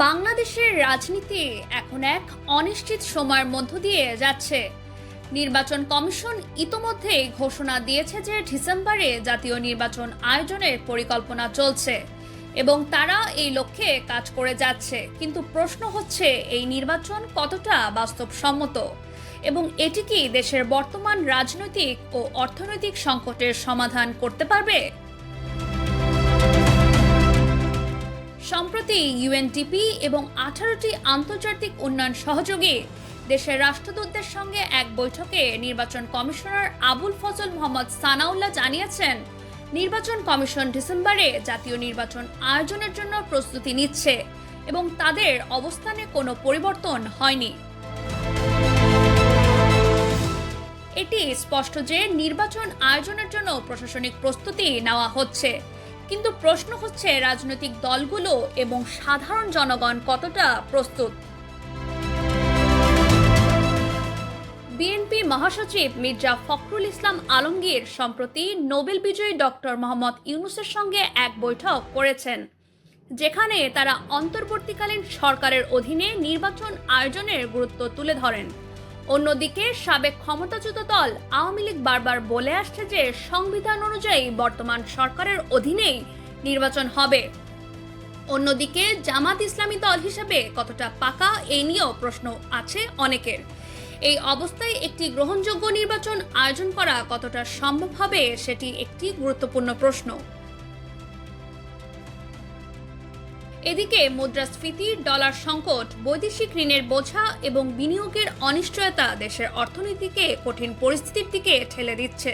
বাংলাদেশের রাজনীতি এখন এক অনিশ্চিত সময়ের মধ্য দিয়ে যাচ্ছে। নির্বাচন কমিশন ইতোমধ্যেই ঘোষণা দিয়েছে যে ডিসেম্বরে জাতীয় নির্বাচন আয়োজনের পরিকল্পনা চলছে এবং তারা এই লক্ষ্যে কাজ করে যাচ্ছে। কিন্তু প্রশ্ন হচ্ছে, এই নির্বাচন কতটা বাস্তবসম্মত এবং এটি কি দেশের বর্তমান রাজনৈতিক ও অর্থনৈতিক সংকটের সমাধান করতে পারবে? সম্প্রতি ইউএনডিপি এবং 18টি আন্তর্জাতিক উন্নয়ন সহযোগী দেশের রাষ্ট্রদূতদের সঙ্গে এক বৈঠকে নির্বাচন কমিশনার আবুল ফজল মোহাম্মদ সানাউল্লাহ জানিয়েছেন, নির্বাচন কমিশন ডিসেম্বরে জাতীয় নির্বাচন আয়োজনের জন্য প্রস্তুতি নিচ্ছে এবং তাদের অবস্থানে কোনো পরিবর্তন হয়নি। এটি স্পষ্ট যে নির্বাচন আয়োজনের জন্য প্রশাসনিক প্রস্তুতি নেওয়া হচ্ছে, কিন্তু প্রশ্ন হচ্ছে রাজনৈতিক দলগুলো এবং সাধারণ জনগণ কতটা প্রস্তুত। বিএনপি মহাসচিব মির্জা ফখরুল ইসলাম আলমগীর সম্প্রতি নোবেল বিজয়ী ডক্টর মোহাম্মদ ইউনূসের সঙ্গে এক বৈঠক করেছেন, যেখানে তারা অন্তর্বর্তীকালীন সরকারের অধীনে নির্বাচন আয়োজনের গুরুত্ব তুলে ধরেন। অন্যদিকে সাবেক ক্ষমতাচ্যুত দল আওয়ামী লীগ বারবার বলে আসছে যে সংবিধান অনুযায়ী বর্তমান সরকারের অধীনেই নির্বাচন হবে। অন্যদিকে জামাত ইসলামী দল হিসেবে কতটা পাকা এই নিয়েও প্রশ্ন আছে অনেকের। এই অবস্থায় একটি গ্রহণযোগ্য নির্বাচন আয়োজন করা কতটা সম্ভব হবে সেটি একটি গুরুত্বপূর্ণ প্রশ্ন। এদিকে মুদ্রাস্ফীতি, ডলার সংকট, বৈদেশিক ঋণের বোঝা এবং বিনিয়োগের অনিশ্চয়তা দেশের অর্থনীতিকে কঠিন পরিস্থিতির দিকে ঠেলে দিচ্ছে।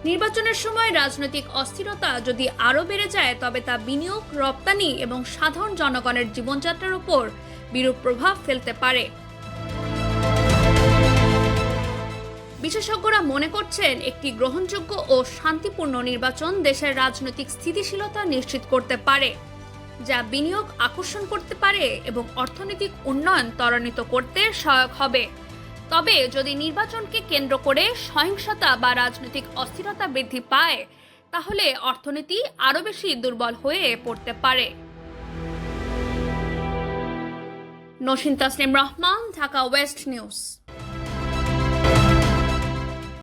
নির্বাচনের সময় রাজনৈতিক অস্থিরতা যদি আরও বেড়ে যায়, তবে তা বিনিয়োগ, রপ্তানি এবং সাধারণ জনগণের জীবনযাত্রার উপর বিরূপ প্রভাব ফেলতে পারে। বিশেষজ্ঞরা মনে করছেন, একটি গ্রহণযোগ্য ও শান্তিপূর্ণ নির্বাচন দেশের রাজনৈতিক স্থিতিশীলতা নিশ্চিত করতে পারে, যা বিনিয়োগ আকর্ষণ করতে পারে এবং অর্থনৈতিক উন্নয়ন ত্বরান্বিত করতে সহায়ক হবে। তবে যদি নির্বাচনকে কেন্দ্র করে সহিংসতা বা রাজনৈতিক অস্থিরতা বৃদ্ধি পায়, তাহলে অর্থনীতি আরও বেশি দুর্বল হয়ে পড়তে পারে। Naushin Tasnim Rahman, Dhaka West news.